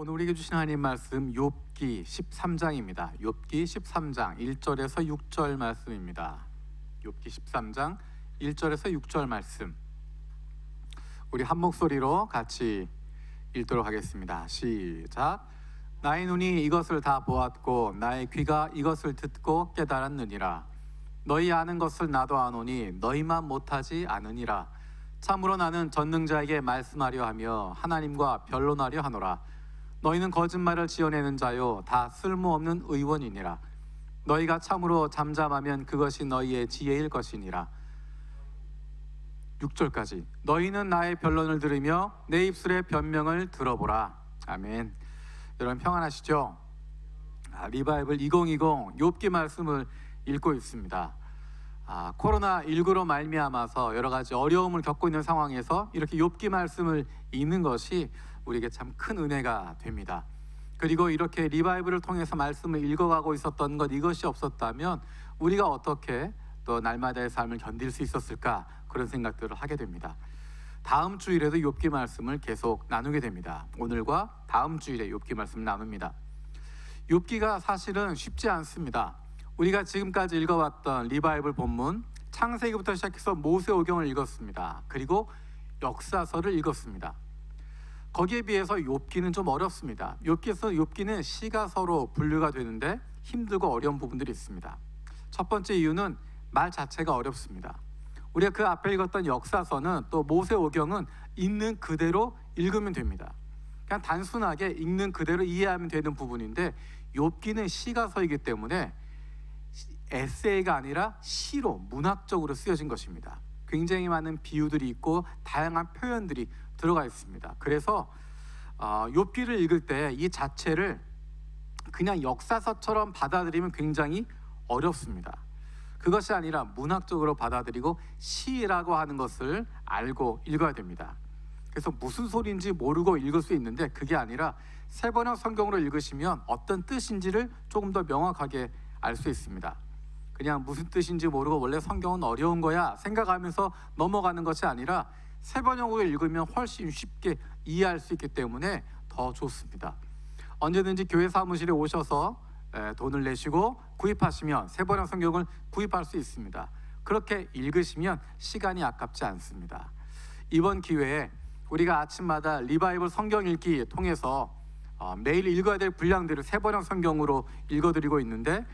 오늘 우리에게 주신 하나님 말씀 욥기 13장입니다. 욥기 13장 1절에서 6절 말씀입니다. 욥기 13장 1절에서 6절 말씀, 우리 한 목소리로 같이 읽도록 하겠습니다. 시작. 나의 눈이 이것을 다 보았고 나의 귀가 이것을 듣고 깨달았느니라. 너희 아는 것을 나도 아노니 너희만 못하지 않으니라. 참으로 나는 전능자에게 말씀하려 하며 하나님과 변론하려 하노라. 너희는 거짓말을 지어내는 자요 다 쓸모없는 의원이니라. 너희가 참으로 잠잠하면 그것이 너희의 지혜일 것이니라. 6절까지. 너희는 나의 변론을 들으며 내 입술의 변명을 들어보라. 아멘. 여러분 평안하시죠? 리바이블 2020 욥기 말씀을 읽고 있습니다. 코로나19로 말미암아서 여러 가지 어려움을 겪고 있는 상황에서 이렇게 욥기 말씀을 읽는 것이 우리에게 참 큰 은혜가 됩니다. 그리고 이렇게 리바이블을 통해서 말씀을 읽어가고 있었던 것, 이것이 없었다면 우리가 어떻게 또 날마다의 삶을 견딜 수 있었을까, 그런 생각들을 하게 됩니다. 다음 주일에도 욥기 말씀을 계속 나누게 됩니다. 오늘과 다음 주일에 욥기 말씀을 나눕니다. 욥기가 사실은 쉽지 않습니다. 우리가 지금까지 읽어왔던 리바이블 본문, 창세기부터 시작해서 모세오경을 읽었습니다. 그리고 역사서를 읽었습니다. 거기에 비해서 욥기는 좀 어렵습니다. 욥기는 시가 서로 분류가 되는데 힘들고 어려운 부분들이 있습니다. 첫 번째 이유는 말 자체가 어렵습니다. 우리가 그 앞에 읽었던 역사서는 또 모세오경은 있는 그대로 읽으면 됩니다. 그냥 단순하게 읽는 그대로 이해하면 되는 부분인데, 욥기는 시가서이기 때문에 에세이가 아니라 시로, 문학적으로 쓰여진 것입니다. 굉장히 많은 비유들이 있고 다양한 표현들이 들어가 있습니다. 그래서 욥기를 읽을 때 이 자체를 그냥 역사서처럼 받아들이면 굉장히 어렵습니다. 그것이 아니라 문학적으로 받아들이고 시라고 하는 것을 알고 읽어야 됩니다. 그래서 무슨 소리인지 모르고 읽을 수 있는데, 그게 아니라 세번역 성경으로 읽으시면 어떤 뜻인지를 조금 더 명확하게 알 수 있습니다. 그냥 무슨 뜻인지 모르고 원래 성경은 어려운 거야 생각하면서 넘어가는 것이 아니라 세번역으로 읽으면 훨씬 쉽게 이해할 수 있기 때문에 더 좋습니다. 언제든지 교회 사무실에 오셔서 돈을 내시고 구입하시면 세번역 성경을 구입할 수 있습니다. 그렇게 읽으시면 시간이 아깝지 않습니다. 이번 기회에 우리가 아침마다 리바이블 성경 읽기 통해서 매일 읽어야 될 분량들을 세번역 성경으로 읽어드리고 있는데,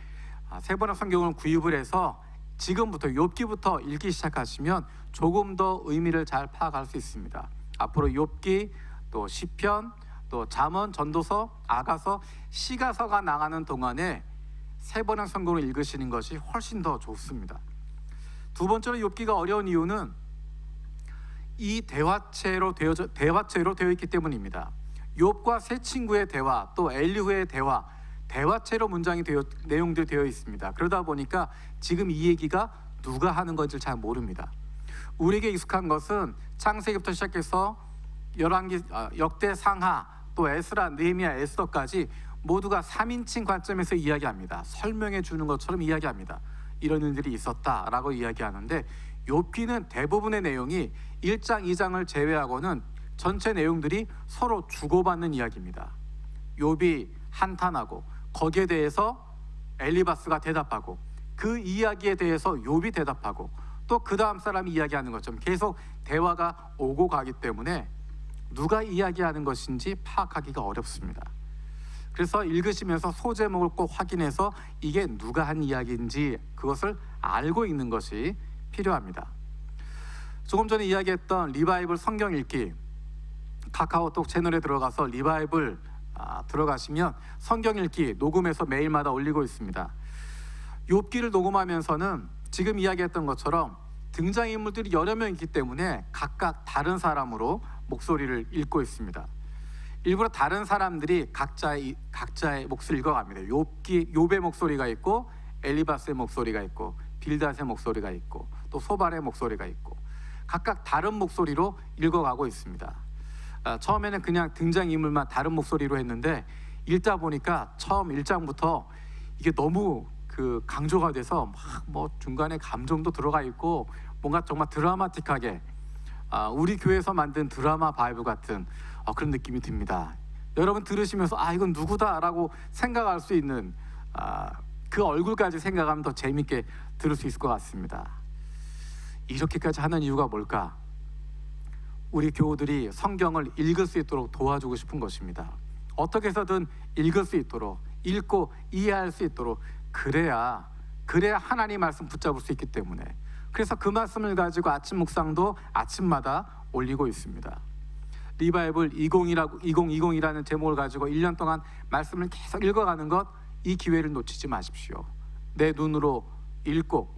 세번역 성경을 구입을 해서 지금부터 욥기부터 읽기 시작하시면 조금 더 의미를 잘 파악할 수 있습니다. 앞으로 욥기, 또 시편, 또 잠언, 전도서, 아가서, 시가서가 나가는 동안에 세번역 성경을 읽으시는 것이 훨씬 더 좋습니다. 두 번째로 욥기가 어려운 이유는 이 대화체로 되어 있기 때문입니다. 욥과 세 친구의 대화, 또 엘리후의 대화체로 내용들이 되어 있습니다. 그러다 보니까 지금 이 얘기가 누가 하는 건지 잘 모릅니다. 우리에게 익숙한 것은 창세기부터 시작해서 열왕기, 역대상하, 또 에스라, 느헤미야, 에스더까지 모두가 3인칭 관점에서 이야기합니다. 설명해 주는 것처럼 이야기합니다. 이런 일들이 있었다라고 이야기하는데, 욥기는 대부분의 내용이 1장, 2장을 제외하고는 전체 내용들이 서로 주고받는 이야기입니다. 욥이 한탄하고 거기에 대해서 엘리바스가 대답하고, 그 이야기에 대해서 욥이 대답하고, 또 그 다음 사람이 이야기하는 것처럼 계속 대화가 오고 가기 때문에 누가 이야기하는 것인지 파악하기가 어렵습니다. 그래서 읽으시면서 소제목을 꼭 확인해서 이게 누가 한 이야기인지 그것을 알고 읽는 것이 필요합니다. 조금 전에 이야기했던 리바이블 성경 읽기, 카카오톡 채널에 들어가서 리바이블 들어가시면 성경 읽기 녹음해서 매일마다 올리고 있습니다. 욥기를 녹음하면서는 지금 이야기했던 것처럼 등장인물들이 여러 명 있기 때문에 각각 다른 사람으로 목소리를 읽고 있습니다. 일부러 다른 사람들이 각자의 몫을 읽어갑니다. 욥의 목소리가 있고, 엘리바스의 목소리가 있고, 빌닷의 목소리가 있고, 또 소발의 목소리가 있고, 각각 다른 목소리로 읽어가고 있습니다. 처음에는 그냥 등장인물만 다른 목소리로 했는데, 읽다 보니까 처음 1장부터 이게 너무 강조가 돼서 뭐 중간에 감정도 들어가 있고, 뭔가 정말 드라마틱하게 우리 교회에서 만든 드라마 바이블 같은 그런 느낌이 듭니다. 여러분 들으시면서 이건 누구다라고 생각할 수 있는 그 얼굴까지 생각하면 더 재밌게 들을 수 있을 것 같습니다. 이렇게까지 하는 이유가 뭘까? 우리 교우들이 성경을 읽을 수 있도록 도와주고 싶은 것입니다. 어떻게 해서든 읽을 수 있도록, 읽고 이해할 수 있도록, 그래야 하나님 말씀 붙잡을 수 있기 때문에, 그래서 그 말씀을 가지고 아침 묵상도 아침마다 올리고 있습니다. 리바이블 2020이라는 제목을 가지고 1년 동안 말씀을 계속 읽어가는 것, 이 기회를 놓치지 마십시오. 내 눈으로 읽고,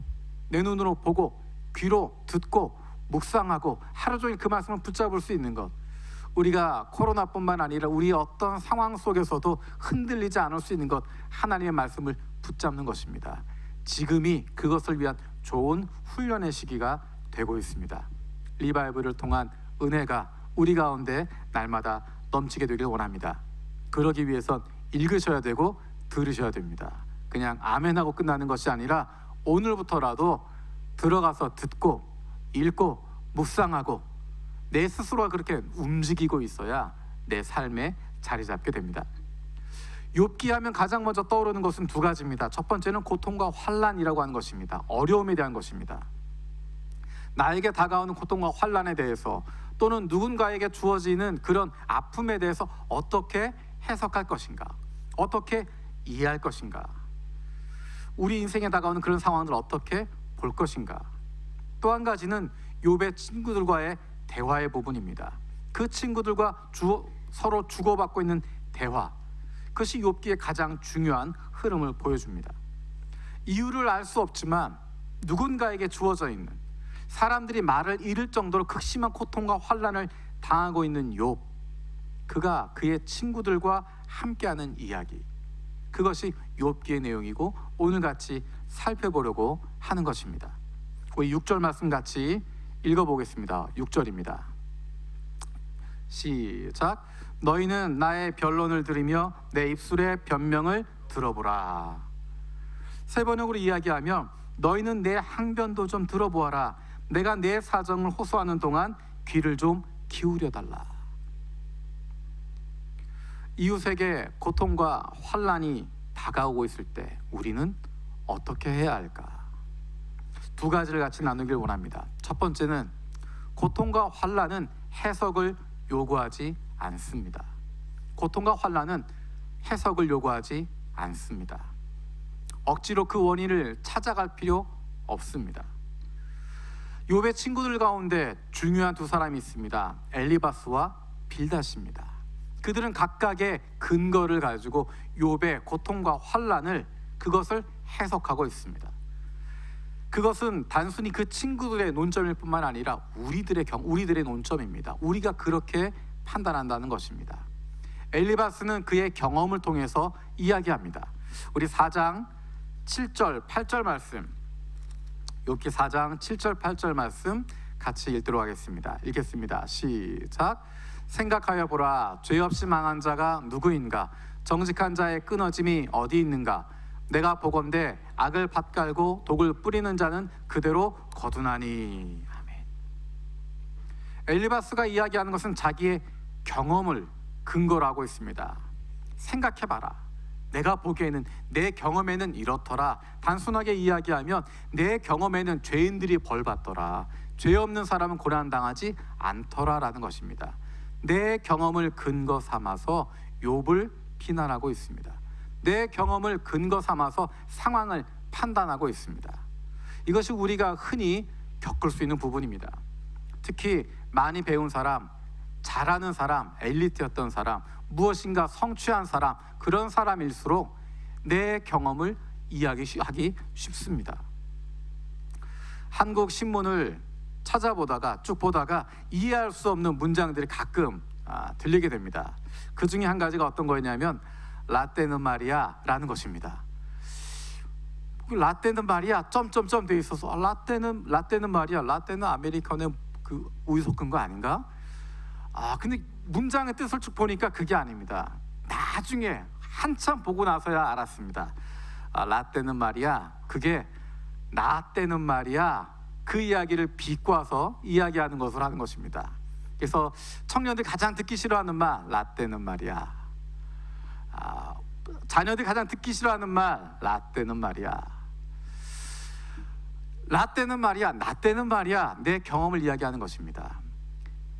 내 눈으로 보고, 귀로 듣고, 묵상하고, 하루 종일 그 말씀을 붙잡을 수 있는 것, 우리가 코로나뿐만 아니라 우리 어떤 상황 속에서도 흔들리지 않을 수 있는 것, 하나님의 말씀을 붙잡는 것입니다. 지금이 그것을 위한 좋은 훈련의 시기가 되고 있습니다. 리바이블을 통한 은혜가 우리 가운데 날마다 넘치게 되길 원합니다. 그러기 위해선 읽으셔야 되고 들으셔야 됩니다. 그냥 아멘하고 끝나는 것이 아니라 오늘부터라도 들어가서 듣고 읽고 묵상하고 내 스스로가 그렇게 움직이고 있어야 내 삶에 자리 잡게 됩니다. 욥기 하면 가장 먼저 떠오르는 것은 두 가지입니다. 첫 번째는 고통과 환난이라고 하는 것입니다. 어려움에 대한 것입니다. 나에게 다가오는 고통과 환난에 대해서, 또는 누군가에게 주어지는 그런 아픔에 대해서 어떻게 해석할 것인가, 어떻게 이해할 것인가, 우리 인생에 다가오는 그런 상황들을 어떻게 볼 것인가. 또 한 가지는 욥의 친구들과의 대화의 부분입니다. 그 친구들과 서로 주고받고 있는 대화, 그것이 욥기의 가장 중요한 흐름을 보여줍니다. 이유를 알 수 없지만 누군가에게 주어져 있는, 사람들이 말을 잃을 정도로 극심한 고통과 환난을 당하고 있는 욥, 그가 그의 친구들과 함께하는 이야기, 그것이 욥기의 내용이고 오늘 같이 살펴보려고 하는 것입니다. 우리 6절 말씀 같이 읽어보겠습니다. 6절입니다. 시작. 너희는 나의 변론을 들으며 내 입술의 변명을 들어보라. 세 번역으로 이야기하면 너희는 내 항변도 좀 들어보아라. 내가 내 사정을 호소하는 동안 귀를 좀 기울여 달라. 이웃에게 고통과 환난이 다가오고 있을 때 우리는 어떻게 해야 할까? 두 가지를 같이 나누길 원합니다. 첫 번째는 고통과 환난은 해석을 요구하지 않습니다. 고통과 환난은 해석을 요구하지 않습니다. 억지로 그 원인을 찾아갈 필요 없습니다. 욥의 친구들 가운데 중요한 두 사람이 있습니다. 엘리바스와 빌닷입니다. 그들은 각각의 근거를 가지고 욥의 고통과 환난을, 그것을 해석하고 있습니다. 그것은 단순히 그 친구들의 논점일 뿐만 아니라 우리들의 논점입니다. 우리가 그렇게 판단한다는 것입니다. 엘리바스는 그의 경험을 통해서 이야기합니다. 우리 4장 7절 8절 말씀, 욥기 4장 7절 8절 말씀 같이 읽도록 하겠습니다. 읽겠습니다. 시작. 생각하여 보라. 죄 없이 망한 자가 누구인가? 정직한 자의 끊어짐이 어디 있는가? 내가 보건대 악을 밭갈고 독을 뿌리는 자는 그대로 거두나니. 아멘. 엘리바스가 이야기하는 것은 자기의 경험을 근거로 하고 있습니다. 생각해봐라. 내가 보기에는, 내 경험에는 이렇더라. 단순하게 이야기하면 내 경험에는 죄인들이 벌받더라. 죄 없는 사람은 고난당하지 않더라 라는 것입니다. 내 경험을 근거 삼아서 욥을 비난하고 있습니다. 내 경험을 근거 삼아서 상황을 판단하고 있습니다. 이것이 우리가 흔히 겪을 수 있는 부분입니다. 특히 많이 배운 사람, 잘하는 사람, 엘리트였던 사람, 무엇인가 성취한 사람, 그런 사람일수록 내 경험을 이야기하기 쉽습니다. 한국 신문을 찾아보다가 쭉 보다가 이해할 수 없는 문장들이 가끔 들리게 됩니다. 그 중에 한 가지가 어떤 거였냐면 라떼는 말이야 라는 것입니다. 라떼는 말이야 점점점 돼 있어서 라떼는 말이야, 라떼는 아메리카노에 그 우유 섞은 거 아닌가? 근데 문장의 뜻을 쭉 보니까 그게 아닙니다. 나중에 한참 보고 나서야 알았습니다. 라떼는 말이야, 그게 나 때는 말이야, 그 이야기를 비꼬아서 이야기하는 것을 하는 것입니다. 그래서 청년들 가장 듣기 싫어하는 말, 라떼는 말이야. 자녀들이 가장 듣기 싫어하는 말, 라떼는 말이야. 라떼는 말이야, 나 때는 말이야. 내 경험을 이야기하는 것입니다.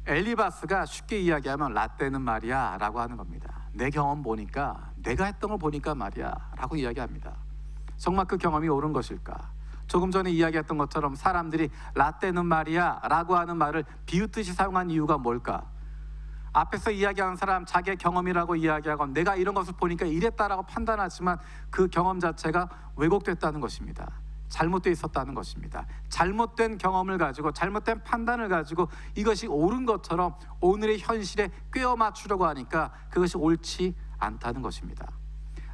엘리바스가 쉽게 이야기하면 라떼는 말이야 라고 하는 겁니다. 내 경험 보니까, 내가 했던 걸 보니까 말이야 라고 이야기합니다. 정말 그 경험이 옳은 것일까? 조금 전에 이야기했던 것처럼 사람들이 라떼는 말이야 라고 하는 말을 비웃듯이 사용한 이유가 뭘까? 앞에서 이야기하는 사람 자기의 경험이라고 이야기하건 내가 이런 것을 보니까 이랬다라고 판단하지만 그 경험 자체가 왜곡됐다는 것입니다. 잘못되어 있었다는 것입니다. 잘못된 경험을 가지고, 잘못된 판단을 가지고 이것이 옳은 것처럼 오늘의 현실에 꿰어 맞추려고 하니까 그것이 옳지 않다는 것입니다.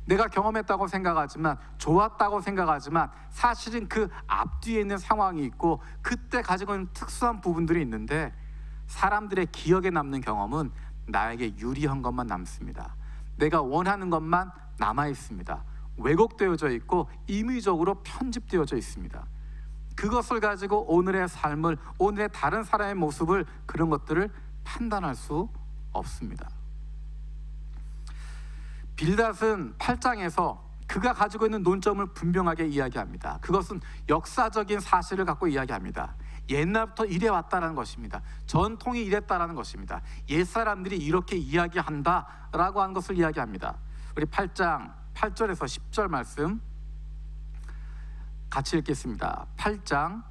내가 경험했다고 생각하지만, 좋았다고 생각하지만 사실은 그 앞뒤에 있는 상황이 있고 그때 가지고 있는 특수한 부분들이 있는데, 사람들의 기억에 남는 경험은 나에게 유리한 것만 남습니다. 내가 원하는 것만 남아 있습니다. 왜곡되어져 있고 임의적으로 편집되어져 있습니다. 그것을 가지고 오늘의 삶을, 오늘의 다른 사람의 모습을, 그런 것들을 판단할 수 없습니다. 빌닷은 8장에서 그가 가지고 있는 논점을 분명하게 이야기합니다. 그것은 역사적인 사실을 갖고 이야기합니다. 옛날부터 이래왔다는 것입니다. 전통이 이랬다는 것입니다. 옛사람들이 이렇게 이야기한다라고 하는 것을 이야기합니다. 우리 8장 8절에서 10절 말씀 같이 읽겠습니다. 8장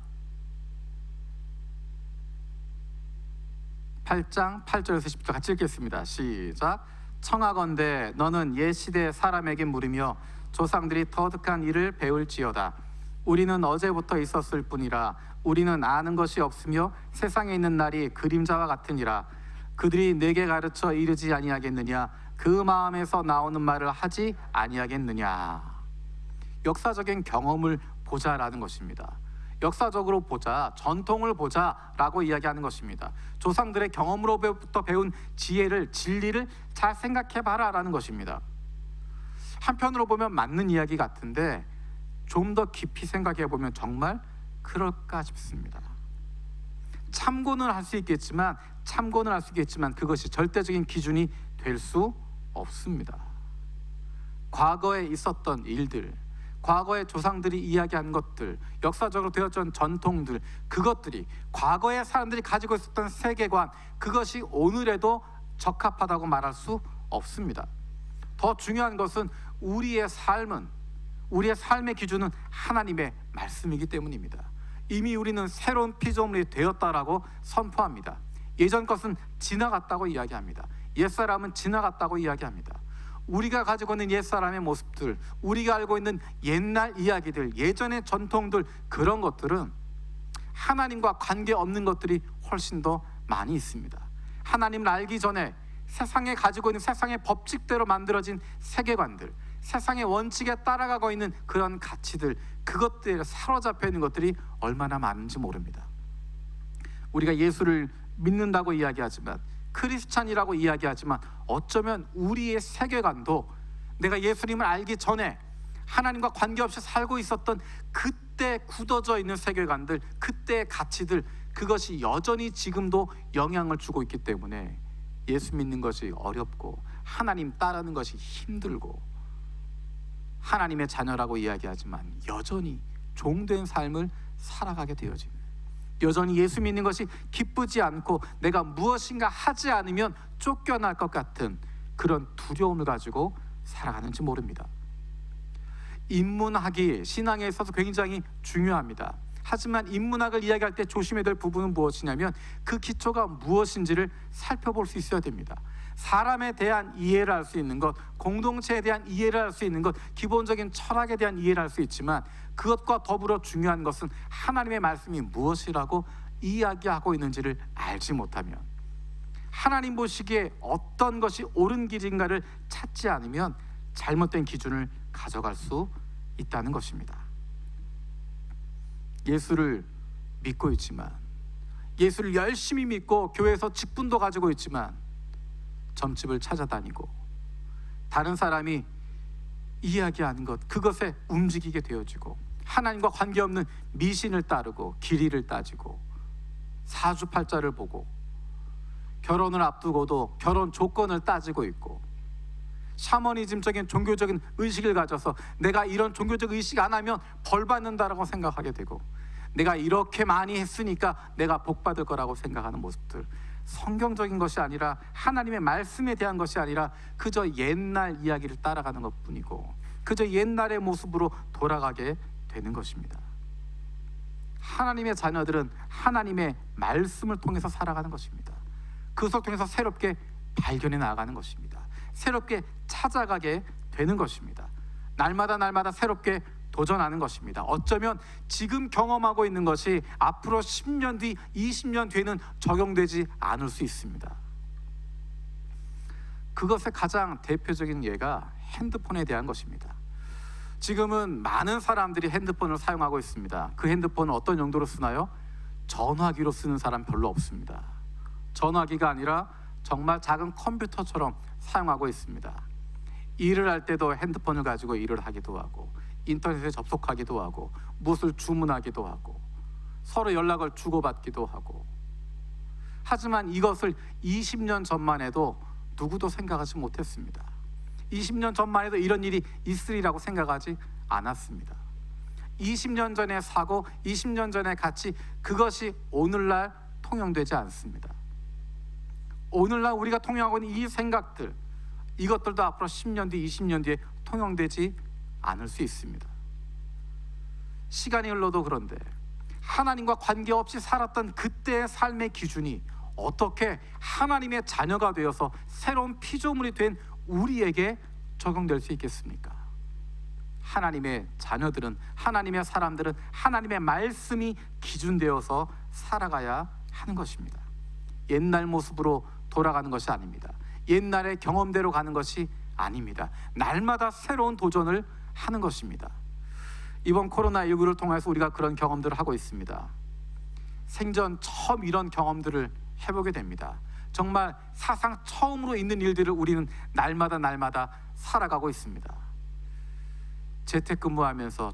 8절에서 10절 같이 읽겠습니다. 시작. 청하건대 너는 옛 시대 사람에게 물으며 조상들이 터득한 일을 배울지어다. 우리는 어제부터 있었을 뿐이라 우리는 아는 것이 없으며 세상에 있는 날이 그림자와 같으니라. 그들이 내게 가르쳐 이르지 아니하겠느냐? 그 마음에서 나오는 말을 하지 아니하겠느냐? 역사적인 경험을 보자라는 것입니다. 역사적으로 보자, 전통을 보자라고 이야기하는 것입니다. 조상들의 경험으로부터 배운 지혜를, 진리를 잘 생각해봐라라는 것입니다. 한편으로 보면 맞는 이야기 같은데 좀 더 깊이 생각해보면 정말 그럴까 싶습니다. 참고는 할 수 있겠지만 그것이 절대적인 기준이 될 수 없습니다. 과거에 있었던 일들, 과거의 조상들이 이야기한 것들, 역사적으로 되어진 전통들, 그것들이 과거의 사람들이 가지고 있었던 세계관, 그것이 오늘에도 적합하다고 말할 수 없습니다. 더 중요한 것은 우리의 삶의 기준은 하나님의 말씀이기 때문입니다. 이미 우리는 새로운 피조물이 되었다라고 선포합니다. 예전 것은 지나갔다고 이야기합니다. 옛사람은 지나갔다고 이야기합니다. 우리가 가지고 있는 옛사람의 모습들, 우리가 알고 있는 옛날 이야기들, 예전의 전통들, 그런 것들은 하나님과 관계없는 것들이 훨씬 더 많이 있습니다. 하나님을 알기 전에 세상에 가지고 있는 세상의 법칙대로 만들어진 세계관들, 세상의 원칙에 따라가고 있는 그런 가치들, 그것들에 사로잡혀 있는 것들이 얼마나 많은지 모릅니다. 우리가 예수를 믿는다고 이야기하지만, 크리스찬이라고 이야기하지만 어쩌면 우리의 세계관도 내가 예수님을 알기 전에 하나님과 관계없이 살고 있었던 그때 굳어져 있는 세계관들, 그때의 가치들, 그것이 여전히 지금도 영향을 주고 있기 때문에 예수 믿는 것이 어렵고 하나님 따르는 것이 힘들고, 하나님의 자녀라고 이야기하지만 여전히 종된 삶을 살아가게 되어집니다. 여전히 예수 믿는 것이 기쁘지 않고 내가 무엇인가 하지 않으면 쫓겨날 것 같은 그런 두려움을 가지고 살아가는지 모릅니다. 인문학이 신앙에 있어서 굉장히 중요합니다. 하지만 인문학을 이야기할 때 조심해야 될 부분은 무엇이냐면 그 기초가 무엇인지를 살펴볼 수 있어야 됩니다. 사람에 대한 이해를 할 수 있는 것, 공동체에 대한 이해를 할 수 있는 것, 기본적인 철학에 대한 이해를 할 수 있지만 그것과 더불어 중요한 것은 하나님의 말씀이 무엇이라고 이야기하고 있는지를 알지 못하면, 하나님 보시기에 어떤 것이 옳은 길인가를 찾지 않으면 잘못된 기준을 가져갈 수 있다는 것입니다. 예수를 믿고 있지만, 예수를 열심히 믿고 교회에서 직분도 가지고 있지만 점집을 찾아다니고 다른 사람이 이야기하는 것, 그것에 움직이게 되어지고 하나님과 관계없는 미신을 따르고 기리를 따지고 사주팔자를 보고 결혼을 앞두고도 결혼 조건을 따지고 있고 샤머니즘적인 종교적인 의식을 가져서 내가 이런 종교적 의식 안 하면 벌 받는다라고 생각하게 되고, 내가 이렇게 많이 했으니까 내가 복 받을 거라고 생각하는 모습들, 성경적인 것이 아니라 하나님의 말씀에 대한 것이 아니라 그저 옛날 이야기를 따라가는 것뿐이고 그저 옛날의 모습으로 돌아가게 되는 것입니다. 하나님의 자녀들은 하나님의 말씀을 통해서 살아가는 것입니다. 그것을 통해서 새롭게 발견해 나가는 것입니다. 새롭게 찾아가게 되는 것입니다. 날마다 새롭게 도전하는 것입니다. 어쩌면 지금 경험하고 있는 것이 앞으로 10년 뒤, 20년 뒤에는 적용되지 않을 수 있습니다. 그것의 가장 대표적인 예가 핸드폰에 대한 것입니다. 지금은 많은 사람들이 핸드폰을 사용하고 있습니다. 그 핸드폰은 어떤 용도로 쓰나요? 전화기로 쓰는 사람 별로 없습니다. 전화기가 아니라 정말 작은 컴퓨터처럼 사용하고 있습니다. 일을 할 때도 핸드폰을 가지고 일을 하기도 하고, 인터넷에 접속하기도 하고, 무엇을 주문하기도 하고, 서로 연락을 주고받기도 하고. 하지만 이것을 20년 전만 해도 누구도 생각하지 못했습니다. 20년 전만 해도 이런 일이 있으리라고 생각하지 않았습니다. 20년 전의 사고, 20년 전의 가치, 그것이 오늘날 통용되지 않습니다. 오늘날 우리가 통용하고 있는 이 생각들, 이것들도 앞으로 10년 뒤, 20년 뒤에 통용되지 않을 수 있습니다. 시간이 흘러도 그런데 하나님과 관계없이 살았던 그때의 삶의 기준이 어떻게 하나님의 자녀가 되어서 새로운 피조물이 된 우리에게 적용될 수 있겠습니까? 하나님의 자녀들은, 하나님의 사람들은 하나님의 말씀이 기준되어서 살아가야 하는 것입니다. 옛날 모습으로 돌아가는 것이 아닙니다. 옛날의 경험대로 가는 것이 아닙니다. 날마다 새로운 도전을 하는 것입니다. 이번 코로나19를 통해서 우리가 그런 경험들을 하고 있습니다. 생전 처음 이런 경험들을 해보게 됩니다. 정말 사상 처음으로 있는 일들을 우리는 날마다 살아가고 있습니다. 재택근무하면서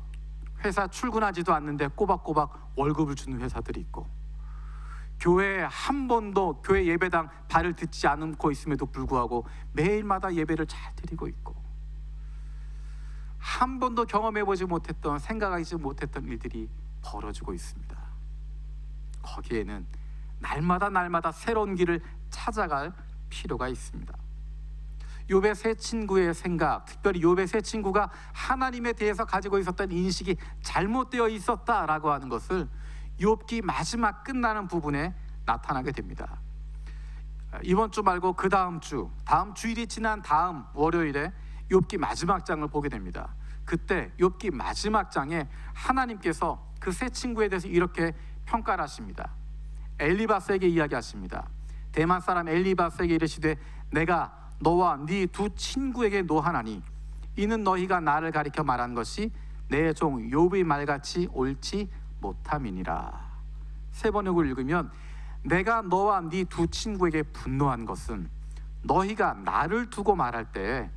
회사 출근하지도 않는데 꼬박꼬박 월급을 주는 회사들이 있고, 교회에 한 번도 교회 예배당 발을 듣지 않고 있음에도 불구하고 매일마다 예배를 잘 드리고 있고, 한 번도 경험해보지 못했던, 생각하지 못했던 일들이 벌어지고 있습니다. 거기에는 날마다 새로운 길을 찾아갈 필요가 있습니다. 욥의 세 친구의 생각, 특별히 욥의 세 친구가 하나님에 대해서 가지고 있었던 인식이 잘못되어 있었다라고 하는 것을 욥기 마지막 끝나는 부분에 나타나게 됩니다. 이번 주 말고 그 다음 주일이 지난 다음 월요일에 욥기 마지막 장을 보게 됩니다. 그때 욥기 마지막 장에 하나님께서 그 세 친구에 대해서 이렇게 평가를 하십니다. 엘리바스에게 이야기하십니다. 대만 사람 엘리바스에게 이르시되 내가 너와 네 두 친구에게 노하나니 이는 너희가 나를 가리켜 말한 것이 내 종 욥의 말같이 옳지 못함이니라. 세 번역을 읽으면 내가 너와 네 두 친구에게 분노한 것은 너희가 나를 두고 말할 때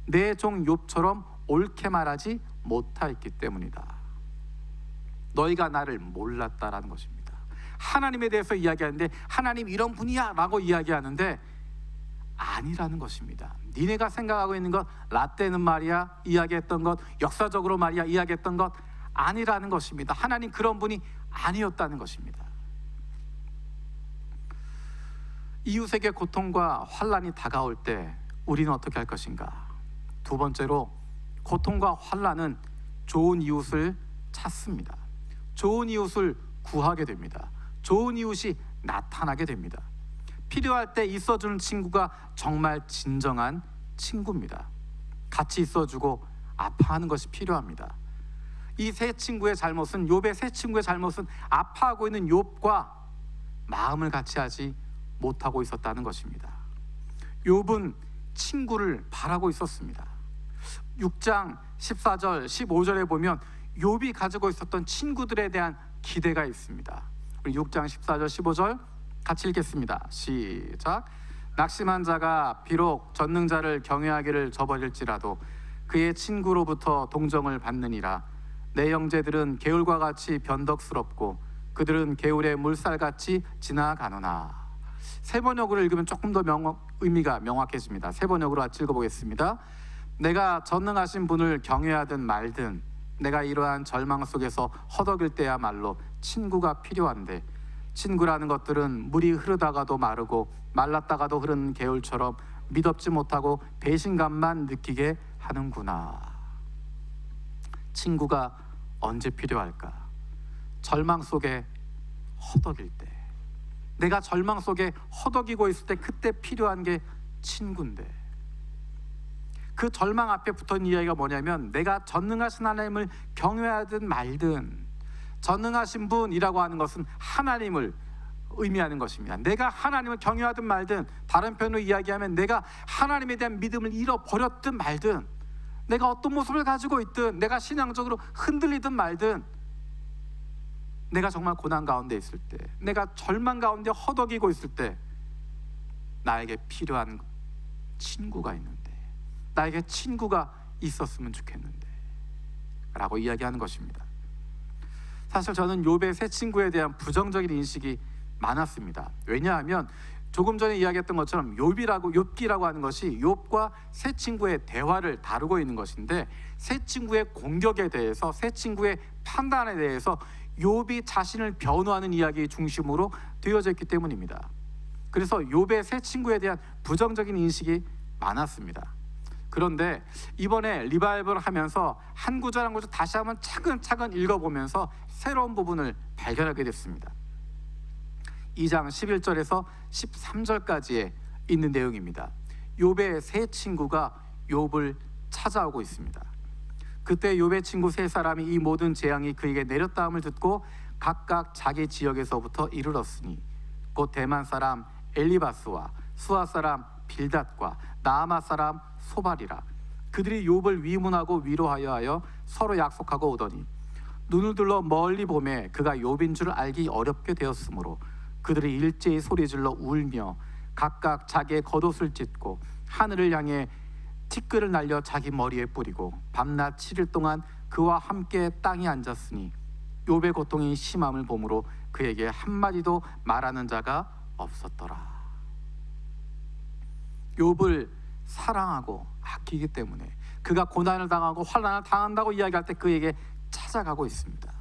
내 종 욥처럼 옳게 말하지 못하였기 때문이다. 너희가 나를 몰랐다라는 것입니다. 하나님에 대해서 이야기하는데 하나님 이런 분이야 라고 이야기하는데 아니라는 것입니다. 니네가 생각하고 있는 것, 라떼는 말이야 이야기했던 것, 역사적으로 말이야 이야기했던 것 아니라는 것입니다. 하나님 그런 분이 아니었다는 것입니다. 이웃에게 고통과 환난이 다가올 때 우리는 어떻게 할 것인가? 두 번째로, 고통과 환난은 좋은 이웃을 찾습니다. 좋은 이웃을 구하게 됩니다. 좋은 이웃이 나타나게 됩니다. 필요할 때 있어주는 친구가 정말 진정한 친구입니다. 같이 있어주고 아파하는 것이 필요합니다. 이 세 친구의 잘못은, 욥의 세 친구의 잘못은 아파하고 있는 욥과 마음을 같이 하지 못하고 있었다는 것입니다. 욥은 친구를 바라고 있었습니다. 6장 14절 15절에 보면 욥이 가지고 있었던 친구들에 대한 기대가 있습니다. 우리 6장 14절 15절 같이 읽겠습니다. 시작. 낙심한 자가 비록 전능자를 경외하기를 저버릴지라도 그의 친구로부터 동정을 받느니라. 내 형제들은 개울과 같이 변덕스럽고 그들은 개울의 물살같이 지나가노나. 세 번역으로 읽으면 조금 더 의미가 명확해집니다. 세 번역으로 같이 읽어보겠습니다. 내가 전능하신 분을 경외하든 말든 내가 이러한 절망 속에서 허덕일 때야말로 친구가 필요한데, 친구라는 것들은 물이 흐르다가도 마르고 말랐다가도 흐르는 개울처럼 미덥지 못하고 배신감만 느끼게 하는구나. 친구가 언제 필요할까? 절망 속에 허덕일 때, 내가 절망 속에 허덕이고 있을 때 그때 필요한 게 친구인데, 그 절망 앞에 붙은 이야기가 뭐냐면 내가 전능하신 하나님을 경외하든 말든, 전능하신 분이라고 하는 것은 하나님을 의미하는 것입니다. 내가 하나님을 경외하든 말든, 다른 편으로 이야기하면 내가 하나님에 대한 믿음을 잃어버렸든 말든, 내가 어떤 모습을 가지고 있든, 내가 신앙적으로 흔들리든 말든, 내가 정말 고난 가운데 있을 때, 내가 절망 가운데 허덕이고 있을 때 나에게 필요한 친구가 있는데, 나에게 친구가 있었으면 좋겠는데 라고 이야기하는 것입니다. 사실 저는 욥의 새 친구에 대한 부정적인 인식이 많았습니다. 왜냐하면 조금 전에 이야기했던 것처럼 욥기라고 하는 것이 욥과 새 친구의 대화를 다루고 있는 것인데, 새 친구의 공격에 대해서, 새 친구의 판단에 대해서 욥이 자신을 변호하는 이야기 중심으로 되어져 있기 때문입니다. 그래서 욥의 새 친구에 대한 부정적인 인식이 많았습니다. 그런데 이번에 리바이벌을 하면서 한 구절 한 구절 다시 한번 차근차근 읽어보면서 새로운 부분을 발견하게 됐습니다. 2장 11절에서 13절까지에 있는 내용입니다. 욥의 세 친구가 욥을 찾아오고 있습니다. 그때 욥의 친구 세 사람이 이 모든 재앙이 그에게 내렸다함을 듣고 각각 자기 지역에서부터 이르렀으니 곧 대만 사람 엘리바스와 수아 사람 빌닷과 나아마 사람 소발이라. 그들이 욥을 위문하고 위로하여 하여 서로 약속하고 오더니 눈을 들러 멀리 보매 그가 욥인 줄 알기 어렵게 되었으므로 그들이 일제히 소리질러 울며 각각 자기의 겉옷을 찢고 하늘을 향해 티끌을 날려 자기 머리에 뿌리고 밤낮 7일 동안 그와 함께 땅에 앉았으니 욥의 고통이 심함을 보므로 그에게 한마디도 말하는 자가 없었더라. 욥을 사랑하고 아끼기 때문에 그가 고난을 당하고 환난을 당한다고 이야기할 때 그에게 찾아가고 있습니다.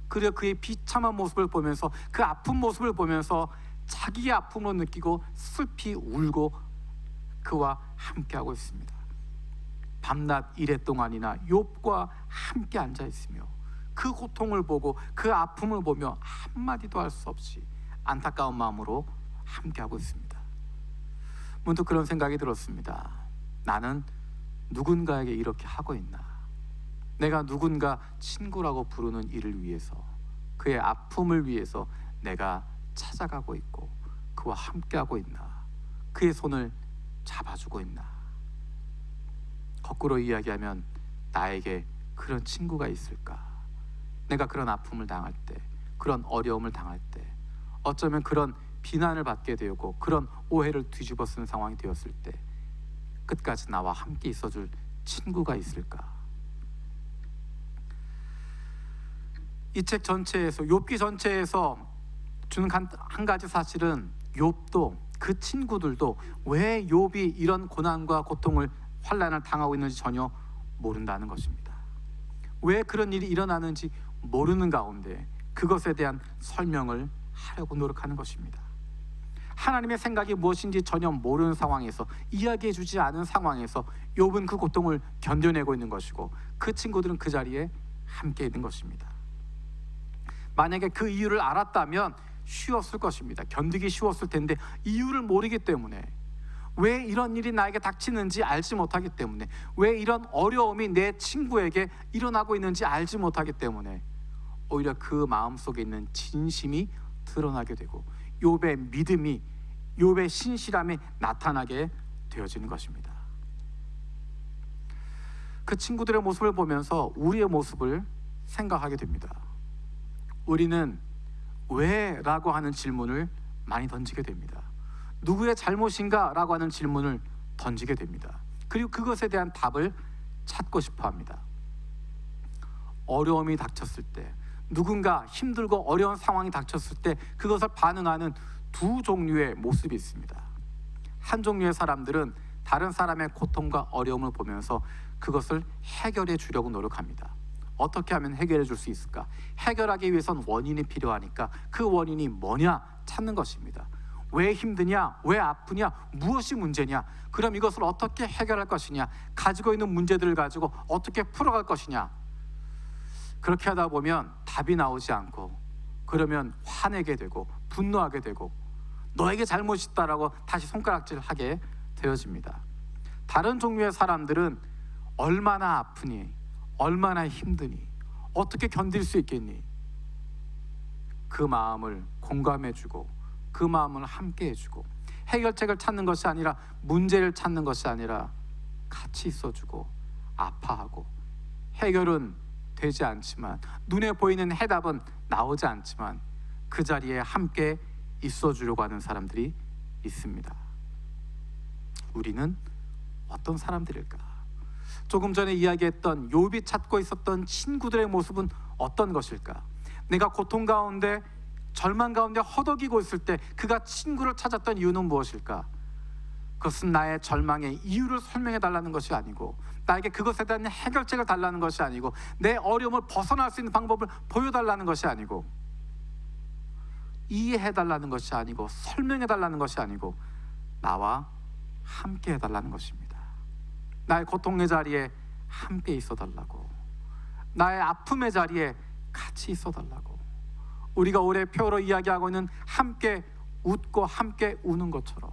그리고 그의 비참한 모습을 보면서, 그 아픈 모습을 보면서 자기의 아픔을 느끼고 슬피 울고 그와 함께하고 있습니다. 밤낮 이래 동안이나 욥과 함께 앉아 있으며 그 고통을 보고 그 아픔을 보며 한마디도 할 수 없이 안타까운 마음으로 함께하고 있습니다. 문득 그런 생각이 들었습니다. 나는 누군가에게 이렇게 하고 있나? 내가 누군가 친구라고 부르는 이를 위해서, 그의 아픔을 위해서 내가 찾아가고 있고 그와 함께하고 있나? 그의 손을 잡아주고 있나? 거꾸로 이야기하면 나에게 그런 친구가 있을까? 내가 그런 아픔을 당할 때, 그런 어려움을 당할 때, 어쩌면 그런 비난을 받게 되고 그런 오해를 뒤집어 쓰는 상황이 되었을 때 끝까지 나와 함께 있어줄 친구가 있을까? 이 책 전체에서, 욥기 전체에서 주는 한 가지 사실은 욥도 그 친구들도 왜 욥이 이런 고난과 고통을, 환난을 당하고 있는지 전혀 모른다는 것입니다. 왜 그런 일이 일어나는지 모르는 가운데 그것에 대한 설명을 하려고 노력하는 것입니다. 하나님의 생각이 무엇인지 전혀 모르는 상황에서, 이야기해 주지 않은 상황에서 욥은 그 고통을 견뎌내고 있는 것이고 그 친구들은 그 자리에 함께 있는 것입니다. 만약에 그 이유를 알았다면 쉬웠을 것입니다. 견디기 쉬웠을 텐데 이유를 모르기 때문에, 왜 이런 일이 나에게 닥치는지 알지 못하기 때문에, 왜 이런 어려움이 내 친구에게 일어나고 있는지 알지 못하기 때문에 오히려 그 마음속에 있는 진심이 드러나게 되고 욥의 믿음이, 욥의 신실함이 나타나게 되어지는 것입니다. 그 친구들의 모습을 보면서 우리의 모습을 생각하게 됩니다. 우리는 왜? 라고 하는 질문을 많이 던지게 됩니다. 누구의 잘못인가? 라고 하는 질문을 던지게 됩니다. 그리고 그것에 대한 답을 찾고 싶어 합니다. 어려움이 닥쳤을 때, 누군가 힘들고 어려운 상황이 닥쳤을 때 그것을 반응하는 두 종류의 모습이 있습니다. 한 종류의 사람들은 다른 사람의 고통과 어려움을 보면서 그것을 해결해 주려고 노력합니다. 어떻게 하면 해결해 줄 수 있을까? 해결하기 위해선 원인이 필요하니까 그 원인이 뭐냐 찾는 것입니다. 왜 힘드냐? 왜 아프냐? 무엇이 문제냐? 그럼 이것을 어떻게 해결할 것이냐? 가지고 있는 문제들을 가지고 어떻게 풀어갈 것이냐? 그렇게 하다 보면 답이 나오지 않고, 그러면 화내게 되고 분노하게 되고 너에게 잘못이 있다라고 다시 손가락질하게 되어집니다. 다른 종류의 사람들은 얼마나 아프니, 얼마나 힘드니, 어떻게 견딜 수 있겠니? 그 마음을 공감해주고 그 마음을 함께 해주고, 해결책을 찾는 것이 아니라 문제를 찾는 것이 아니라 같이 있어주고, 아파하고, 해결은 되지 않지만, 눈에 보이는 해답은 나오지 않지만 그 자리에 함께 있어주려고 하는 사람들이 있습니다. 우리는 어떤 사람들일까? 조금 전에 이야기했던 욥이 찾고 있었던 친구들의 모습은 어떤 것일까? 내가 고통 가운데, 절망 가운데 허덕이고 있을 때 그가 친구를 찾았던 이유는 무엇일까? 그것은 나의 절망의 이유를 설명해 달라는 것이 아니고, 나에게 그것에 대한 해결책을 달라는 것이 아니고, 내 어려움을 벗어날 수 있는 방법을 보여달라는 것이 아니고, 이해해 달라는 것이 아니고, 설명해 달라는 것이 아니고, 나와 함께 해달라는 것입니다. 나의 고통의 자리에 함께 있어 달라고, 나의 아픔의 자리에 같이 있어 달라고. 우리가 올해 표로 이야기하고 있는 함께 웃고 함께 우는 것처럼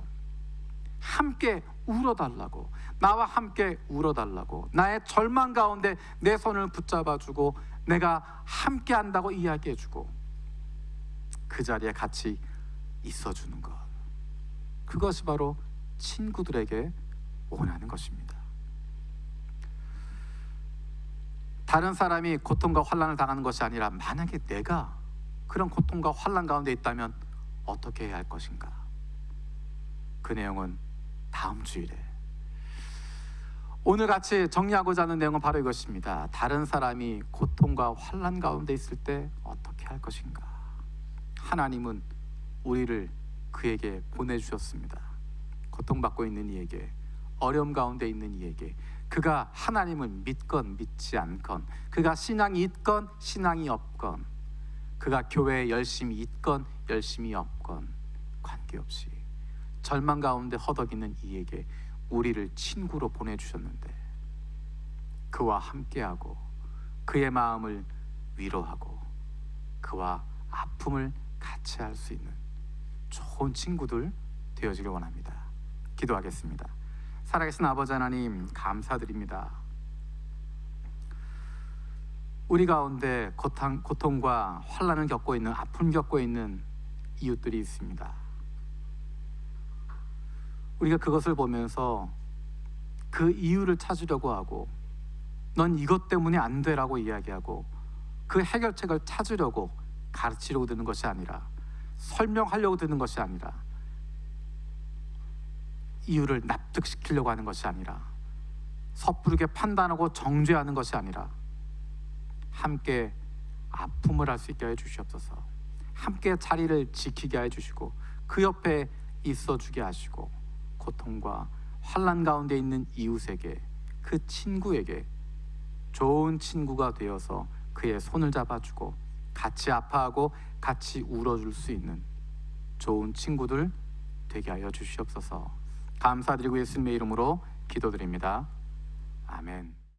함께 울어달라고, 나와 함께 울어달라고, 나의 절망 가운데 내 손을 붙잡아주고 내가 함께 한다고 이야기해주고 그 자리에 같이 있어주는 것, 그것이 바로 친구들에게 원하는 것입니다. 다른 사람이 고통과 환난을 당하는 것이 아니라, 만약에 내가 그런 고통과 환난 가운데 있다면 어떻게 해야 할 것인가? 그 내용은 다음 주일에, 오늘 같이 정리하고자 하는 내용은 바로 이것입니다. 다른 사람이 고통과 환난 가운데 있을 때 어떻게 할 것인가? 하나님은 우리를 그에게 보내주셨습니다. 고통받고 있는 이에게, 어려움 가운데 있는 이에게, 그가 하나님을 믿건 믿지 않건, 그가 신앙이 있건 신앙이 없건, 그가 교회에 열심히 있건 열심히 없건 관계없이 절망 가운데 허덕이는 이에게 우리를 친구로 보내주셨는데, 그와 함께하고 그의 마음을 위로하고 그와 아픔을 같이 할 수 있는 좋은 친구들 되어지길 원합니다. 기도하겠습니다. 살아계신 아버지 하나님, 감사드립니다. 우리 가운데 고통과 환난을 겪고 있는, 아픔을 겪고 있는 이웃들이 있습니다. 우리가 그것을 보면서 그 이유를 찾으려고 하고, 넌 이것 때문에 안 돼라고 이야기하고 그 해결책을 찾으려고 가르치려고 드는 것이 아니라, 설명하려고 드는 것이 아니라, 이유를 납득시키려고 하는 것이 아니라, 섣부르게 판단하고 정죄하는 것이 아니라, 함께 아픔을 할 수 있게 해 주시옵소서. 함께 자리를 지키게 해 주시고 그 옆에 있어 주게 하시고, 고통과 환난 가운데 있는 이웃에게, 그 친구에게 좋은 친구가 되어서 그의 손을 잡아주고 같이 아파하고 같이 울어줄 수 있는 좋은 친구들 되게 하여 주시옵소서. 감사드리고 예수님의 이름으로 기도드립니다. 아멘.